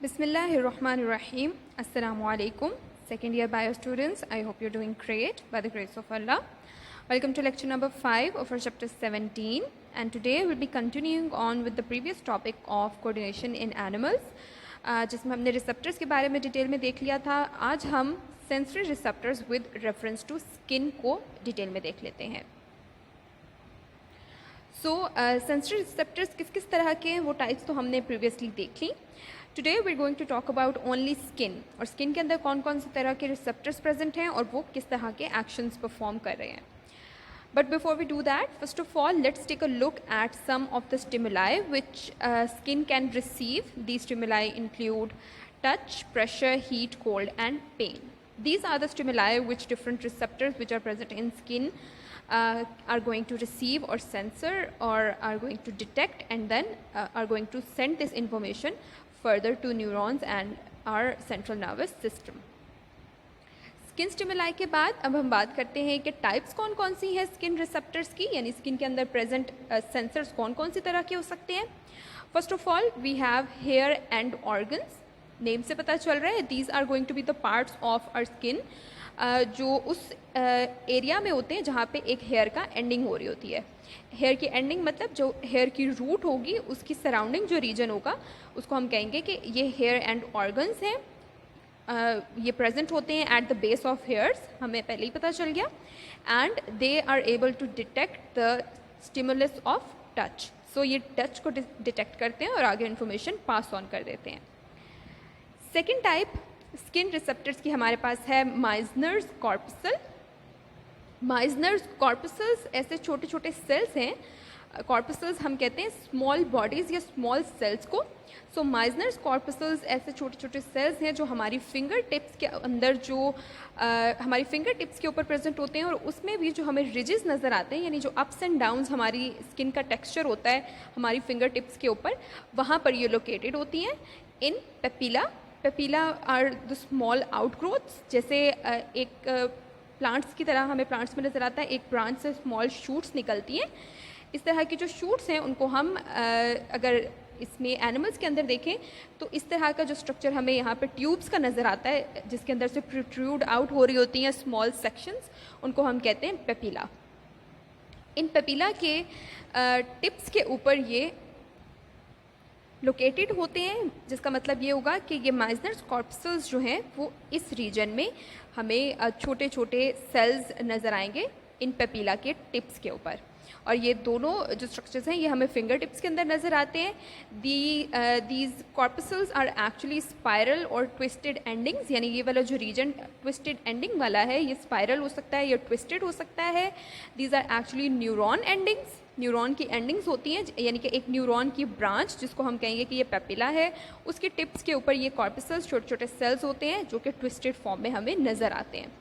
Bismillahirrahmanirrahim. Assalamu alaikum. Second year bio students, I hope you're doing great by the grace of Allah. Welcome to lecture number 5 of our chapter 17, and today we'll be continuing on with the previous topic of coordination in animals, जिसमें हमने receptors के बारे में detail में देख लिया था. आज हम sensory receptors with reference to skin को डिटेल में देख लेते हैं. सेंसरी रिसेप्टर्स किस किस तरह के हैं वो टाइप्स तो हमने प्रीवियसली देख ली. Today we are going to talk about only skin, और स्किन के अंदर कौन कौन से तरह के रिसेप्टर्स प्रेजेंट हैं और वो किस तरह के एक्शंस परफॉर्म कर रहे हैं. But before we do that, first of all let's take a look at some of the stimuli which skin can receive. The stimuli include touch, pressure, heat, cold and pain. These are the stimuli which different receptors which are present in skin are going to receive or sensor or are going to detect, and then are going to send this information further to neurons and our central nervous system. Skin stimuli के बाद अब हम बात करते हैं कि types कौन कौन सी है स्किन रिसेप्टर्स की, यानी स्किन के अंदर प्रेजेंट सेंसर्स कौन कौन सी तरह के हो सकते हैं. First of all we have hair end organs. Name से पता चल रहा है these are going to be the parts of our skin, जो उस एरिया में होते हैं जहाँ पे एक हेयर का एंडिंग हो रही होती है. हेयर की एंडिंग मतलब जो हेयर की रूट होगी उसकी सराउंडिंग जो रीजन होगा उसको हम कहेंगे कि ये हेयर एंड ऑर्गन्स हैं. ये प्रेजेंट होते हैं at the base of hairs, हमें पहले ही पता चल गया. And they are able to detect the stimulus of touch. So ये टच को डिटेक्ट करते हैं और आगे इन्फॉर्मेशन पास ऑन कर देते हैं. सेकेंड टाइप स्किन रिसेप्टर्स की हमारे पास है माइजनर्स कॉर्पसल. माइजनर्स कॉर्पसल्स ऐसे छोटे छोटे सेल्स हैं. कॉर्पसल्स हम कहते हैं स्मॉल बॉडीज़ या स्मॉल सेल्स को. सो माइजनर्स कॉर्पसल्स ऐसे छोटे छोटे सेल्स हैं जो हमारी फिंगर टिप्स के अंदर जो हमारी फिंगर टिप्स के ऊपर प्रेजेंट होते हैं, और उसमें भी जो हमें रिजेस नज़र आते हैं, यानी जो अप्स एंड डाउन्स हमारी स्किन का टेक्सचर होता है हमारी फिंगर टिप्स के ऊपर, वहाँ पर ये लोकेटेड होती हैं in papilla. Papilla are the small outgrowths. जैसे एक प्लांट्स की तरह हमें प्लांट्स में नज़र आता है एक ब्रांच से स्मॉल शूट्स निकलती हैं. इस तरह की जो शूट्स हैं उनको हम अगर इसमें एनिमल्स के अंदर देखें तो इस तरह का जो स्ट्रक्चर हमें यहाँ पे ट्यूब्स का नज़र आता है जिसके अंदर से प्रोट्रूड आउट हो रही होती हैं स्मॉल सेक्शंस, उनको हम कहते हैं पेपिला. इन पेपिला के टिप्स के ऊपर ये लोकेटेड होते हैं, जिसका मतलब ये होगा कि ये माइजनर्स कॉर्पसल्स जो हैं वो इस रीजन में हमें छोटे छोटे सेल्स नज़र आएंगे इन पेपिला के टिप्स के ऊपर. और ये दोनों जो स्ट्रक्चर्स हैं ये हमें फिंगर टिप्स के अंदर नज़र आते हैं. These corpuscles are actually spiral और ट्विस्टेड एंडिंग्स, यानी ये वाला जो रीजन ट्विस्टेड एंडिंग वाला है ये स्पायरल हो सकता है या ट्विस्टेड हो सकता है. These are actually neuron endings. Neuron की एंडिंग्स होती हैं, यानी कि एक न्यूरॉन की ब्रांच जिसको हम कहेंगे कि ये पेपिला है, उसके टिप्स के ऊपर ये कॉर्पसल्स छोटे छोटे सेल्स होते हैं जो कि ट्विस्टेड फॉर्म में हमें नज़र आते हैं.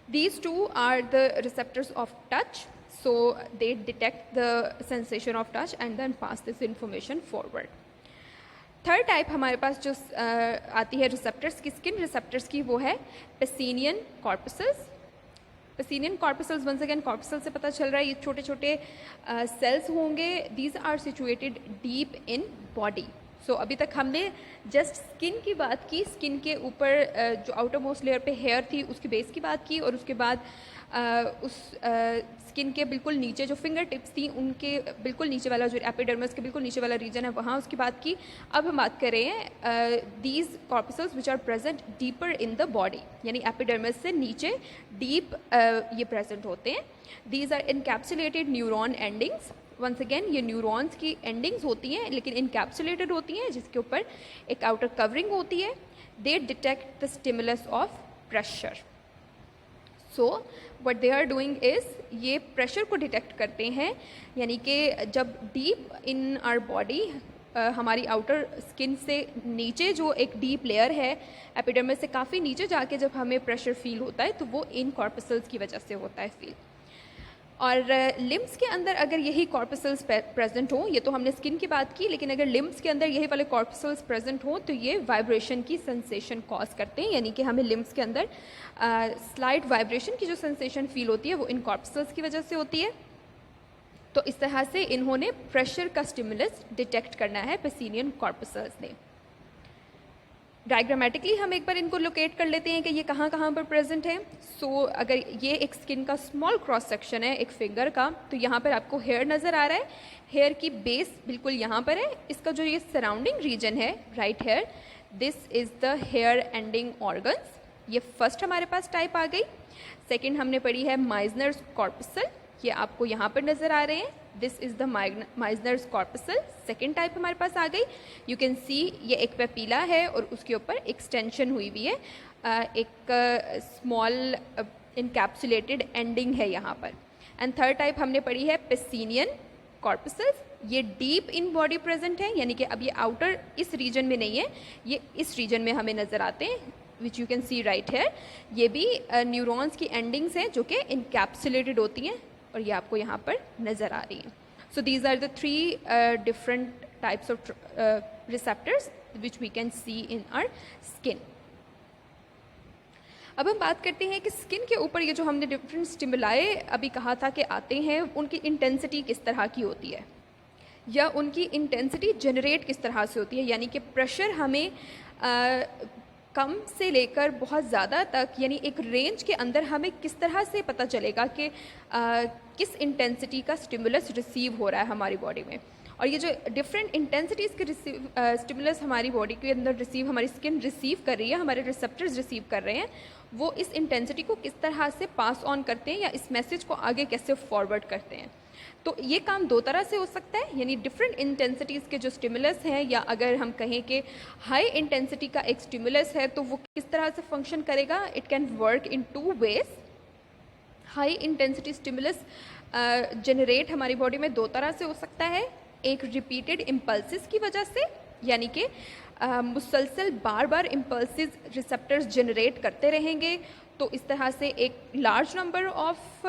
These two are the receptors of touch, so they detect the sensation of touch and then pass this information forward. Third type हमारे पास जो आती है रिसेप्टर्स की, स्किन रिसेप्टर्स की, वो है Pacinian corpuscles. Pacinian corpuscles once again corpuscle से पता चल रहा है ये छोटे छोटे सेल्स होंगे. These are situated deep in body. So अभी तक हमने जस्ट स्किन की बात की, स्किन के ऊपर जो आउटर मोस्ट लेयर पे हेयर थी उसकी बेस की बात की, और उसके बाद उस स्किन के बिल्कुल नीचे जो फिंगर टिप्स थी उनके बिल्कुल नीचे वाला जो एपिडर्मिस के बिल्कुल नीचे वाला रीजन है वहाँ उसकी बात की. अब हम बात कर रहे हैं these corpuscles which are present deeper in the body, यानी एपिडर्मिस से नीचे डीप ये प्रेजेंट होते हैं. These are encapsulated neuron endings. Once again ये न्यूरॉन्स की एंडिंग्स होती हैं लेकिन इनकैप्सुलेटेड होती हैं जिसके ऊपर एक आउटर कवरिंग होती है. They detect the stimulus of pressure. So what they are doing is ये प्रेशर को डिटेक्ट करते हैं, यानी कि जब डीप इन आवर बॉडी हमारी आउटर स्किन से नीचे जो एक डीप लेयर है एपिडर्मिस से काफ़ी नीचे जाके जब हमें प्रेशर फील होता है तो वो इन कॉर्पसल्स की वजह से होता है फील. और लिम्स के अंदर अगर यही कॉर्पसल्स प्रेजेंट हों, ये तो हमने स्किन की बात की, लेकिन अगर लिम्स के अंदर यही वाले कॉर्पसल्स प्रेजेंट हों तो ये वाइब्रेशन की सेंसेशन कॉज करते हैं, यानी कि हमें लिम्स के अंदर स्लाइट वाइब्रेशन की जो सेंसेशन फील होती है वो इन कॉर्पसल्स की वजह से होती है. तो इस तरह से इन्होंने प्रेशर का स्टिमुलस डिटेक्ट करना है पेसिनियन कॉर्पसल्स ने. डायग्रामेटिकली हम एक बार इनको लोकेट कर लेते हैं कि ये कहाँ कहाँ पर प्रेजेंट है। सो अगर ये एक स्किन का स्मॉल क्रॉस सेक्शन है एक फिंगर का, तो यहाँ पर आपको हेयर नज़र आ रहा है। हेयर की बेस बिल्कुल यहाँ पर है। इसका जो ये सराउंडिंग रीजन है right here, this is the hair ending organs. ये फर्स्ट हमारे पास टाइप आ गई। सेकेंड हमने पढ़ी है माइजनर्स कॉर्पसल, ये आपको यहाँ पर नज़र आ रहे हैं। This is the Meissner's corpuscle, second type हमारे पास आ गई। यू कैन सी ये एक पेपीला है और उसके ऊपर एक्सटेंशन हुई हुई है, एक स्मॉल इनकैप्सुलेटेड एंडिंग है यहाँ पर। एंड थर्ड टाइप हमने पढ़ी है पेसिनियन कॉर्पसल्स, ये डीप इन बॉडी प्रेजेंट है, यानी कि अब ये आउटर इस रीजन में नहीं है, ये इस रीजन में हमें नज़र आते हैं, which you can see right here. ये भी न्यूरॉन्स की एंडिंग्स हैं जो कि इनकैप्सुलेटेड होती हैं और ये आपको यहाँ पर नज़र आ रही हैं। So these are the three different types of receptors which we can see in our skin. अब हम बात करते हैं कि स्किन के ऊपर ये जो हमने डिफरेंट स्टिमुलाई अभी कहा था कि आते हैं, उनकी इंटेंसिटी किस तरह की होती है या उनकी इंटेंसिटी जनरेट किस तरह से होती है, यानी कि प्रेशर हमें कम से लेकर बहुत ज़्यादा तक, यानी एक रेंज के अंदर हमें किस तरह से पता चलेगा कि किस इंटेंसिटी का स्टिमुलस रिसीव हो रहा है हमारी बॉडी में। और ये जो डिफरेंट इंटेंसिटीज़ के स्टिमुलस हमारी बॉडी के अंदर रिसीव, हमारी स्किन रिसीव कर रही है, हमारे रिसेप्टर्स रिसीव कर रहे हैं, वो इस इंटेंसिटी को किस तरह से पास ऑन करते हैं या इस मैसेज को आगे कैसे फॉरवर्ड करते हैं। तो ये काम दो तरह से हो सकता है, यानी डिफरेंट इंटेंसिटीज़ के जो स्टिमुलस हैं, या अगर हम कहें कि हाई इंटेंसिटी का एक स्टिमुलस है तो वो किस तरह से फंक्शन करेगा। It can work in two ways. High intensity stimulus generate हमारी बॉडी में दो तरह से हो सकता है, एक रिपीटेड इम्पल्सिस की वजह से, यानी कि मुसलसल बार बार इम्पल्सिस रिसेप्टर्स जनरेट करते रहेंगे, तो इस तरह से एक large number of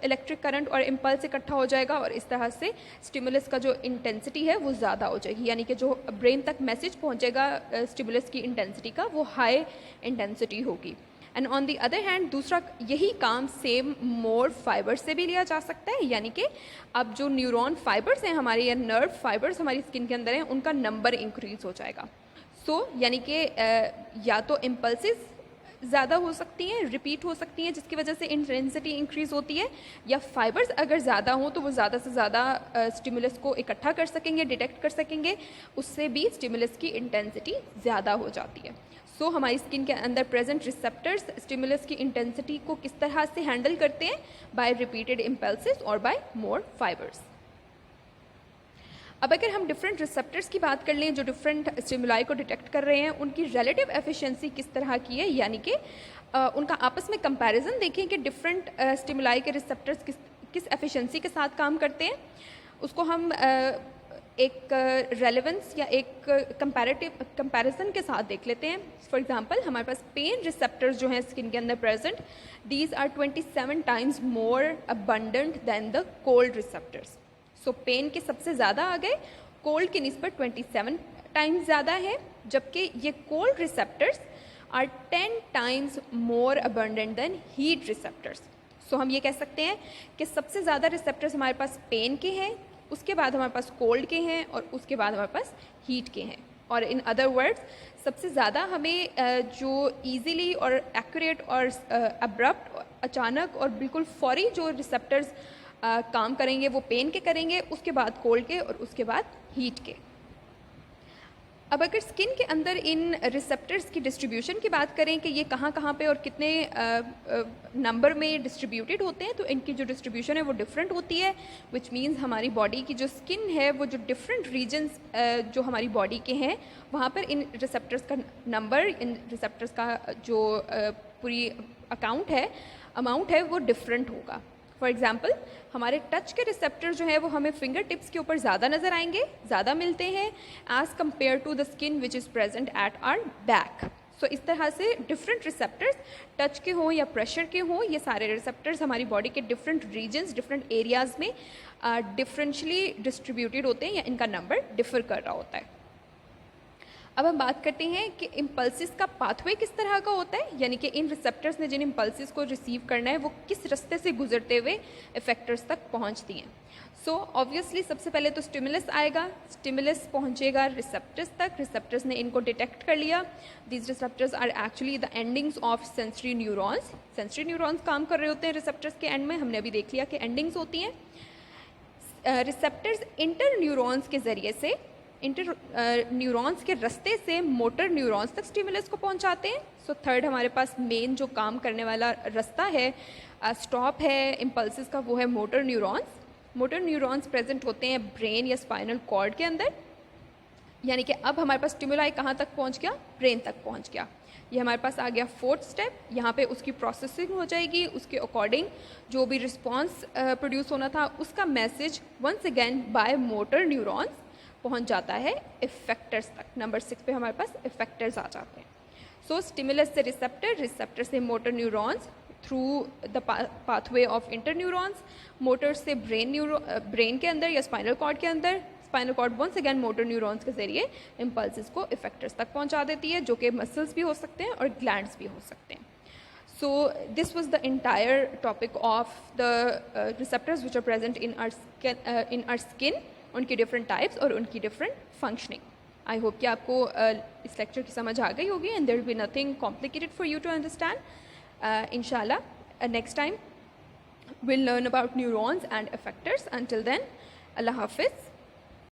electric current और इम्पल्स इकट्ठा हो जाएगा और इस तरह से स्टिमुलस का जो इंटेंसिटी है वो ज़्यादा हो जाएगी, यानी कि जो ब्रेन तक मैसेज पहुंचेगा स्टिमुलस की इंटेंसिटी का वो हाई इंटेंसिटी होगी। And on the other hand दूसरा यही काम सेम मोर फाइबर से भी लिया जा सकता है, यानी कि अब जो न्यूरॉन फाइबर्स हैं हमारे या नर्व फाइबर्स हमारी स्किन के अंदर हैं उनका नंबर इंक्रीज हो जाएगा। सो यानी कि या तो इम्पल्सिस ज़्यादा हो सकती हैं, रिपीट हो सकती हैं, जिसकी वजह से इंटेंसिटी इंक्रीज़ होती है, या फाइबर्स अगर ज़्यादा हों तो वो ज़्यादा से ज़्यादा स्टिमुलस को इकट्ठा कर सकेंगे, डिटेक्ट कर सकेंगे, उससे भी स्टिमुलस की इंटेंसिटी ज़्यादा हो जाती है। सो हमारी स्किन के अंदर प्रेजेंट रिसेप्टर्स स्टिमुलस की इंटेंसिटी को किस तरह से हैंडल करते हैं, बाय रिपीटेड इम्पल्सिस और बाय मोर फाइबर्स। अब अगर हम डिफरेंट रिसेप्टर्स की बात कर लें जो डिफरेंट स्टिमुलाई को डिटेक्ट कर रहे हैं, उनकी रिलेटिव एफिशिएंसी किस तरह की है, यानी कि उनका आपस में कंपैरिजन देखें कि डिफरेंट स्टिमुलाई के रिसेप्टर्स किस एफिशिएंसी के साथ काम करते हैं, उसको हम एक रेलेवेंस या एक कंपैरिजन के साथ देख लेते हैं। फॉर एग्जांपल हमारे पास पेन रिसेप्टर्स जो हैं स्किन के अंदर present, these are 27 times more abundant than the cold receptors. So pain के सबसे ज़्यादा आ गए, कोल्ड की निस्बत 27 टाइम्स ज़्यादा है, जबकि ये cold receptors are 10 times more abundant than heat receptors. So हम ये कह सकते हैं कि सबसे ज़्यादा रिसेप्टर्स हमारे पास पेन के हैं, उसके बाद हमारे पास कोल्ड के हैं और उसके बाद हमारे पास हीट के हैं। और इन अदर वर्ड्स सबसे ज़्यादा हमें जो ईजीली और एक्यूरेट और अब्रप्ट अचानक और बिल्कुल फौरी जो रिसेप्टर्स काम करेंगे वो पेन के करेंगे, उसके बाद कोल्ड के और उसके बाद हीट के। अब अगर स्किन के अंदर इन रिसेप्टर्स की डिस्ट्रीब्यूशन की बात करें कि ये कहाँ कहाँ पे और कितने नंबर में डिस्ट्रीब्यूटेड होते हैं, तो इनकी जो डिस्ट्रीब्यूशन है वो डिफरेंट होती है, विच मीन्स हमारी बॉडी की जो स्किन है वो जो डिफरेंट रीजन्स जो हमारी बॉडी के हैं वहाँ पर इन रिसेप्टर्स का नंबर, इन रिसेप्टर्स का जो पूरी अमाउंट है वो डिफरेंट होगा। फॉर एग्जाम्पल हमारे टच के रिसेप्टर जो है वो हमें फिंगर टिप्स के ऊपर ज़्यादा नज़र आएंगे, ज़्यादा मिलते हैं as compare to the skin which is present at our back. So इस तरह से डिफरेंट रिसेप्टर्स टच के हों या प्रेशर के हों, ये सारे रिसेप्टर्स हमारी बॉडी के डिफरेंट रीजन्स, डिफरेंट एरियाज़ में डिफरेंशली डिस्ट्रीब्यूटेड होते हैं या इनका नंबर डिफर कर रहा होता है। अब हम बात करते हैं कि इम्पल्सिस का पाथवे किस तरह का होता है, यानी कि इन रिसेप्टर्स ने जिन इम्पल्सिस को रिसीव करना है वो किस रास्ते से गुजरते हुए इफेक्टर्स तक पहुंचती हैं। सो ऑब्वियसली सबसे पहले तो स्टिमुलस आएगा, स्टिमुलस पहुंचेगा रिसेप्टर्स तक, रिसेप्टर्स ने इनको डिटेक्ट कर लिया। These receptors are actually the endings of sensory neurons. Sensory neurons काम कर रहे होते हैं रिसेप्टर्स के एंड में, हमने अभी देख लिया कि एंडिंग्स होती हैं। रिसेप्टर्स इंटर न्यूरॉन्स के ज़रिए से, इंटर न्यूरॉन्स के रास्ते से मोटर न्यूरॉन्स तक स्टिमुलस को पहुंचाते हैं। सो थर्ड हमारे पास मेन जो काम करने वाला रास्ता है, स्टॉप है इम्पल्सिस का, वो है motor neurons. Motor neurons present होते हैं ब्रेन या स्पाइनल कॉर्ड के अंदर, यानी कि अब हमारे पास स्टिमुलाई कहाँ तक पहुंच गया, ब्रेन तक पहुंच गया। ये हमारे पास आ गया फोर्थ स्टेप, यहाँ पे उसकी प्रोसेसिंग हो जाएगी, उसके अकॉर्डिंग जो भी रिस्पॉन्स प्रोड्यूस होना था उसका message once again by motor neurons पहुंच जाता है इफेक्टर्स तक। नंबर 6 पे हमारे पास इफेक्टर्स आ जाते हैं। सो स्टिमुलस से रिसेप्टर, रिसेप्टर से motor neurons through the pathway of inter neurons, motor से ब्रेन के अंदर या स्पाइनल कॉर्ड के अंदर, spinal cord once again motor neurons के जरिए इम्पल्सिस को इफेक्टर्स तक पहुंचा देती है, जो कि मसल्स भी हो सकते हैं और ग्लैंड्स भी हो सकते हैं। So this was the entire topic of the receptors which are present in our skin, उनकी डिफरेंट टाइप्स और उनकी डिफरेंट फंक्शनिंग। आई होप कि आपको इस लेक्चर की समझ आ गई होगी and there will be nothing complicated for you to understand. इंशाल्लाह next time we'll learn about neurons and effectors. Until then, Allah Hafiz.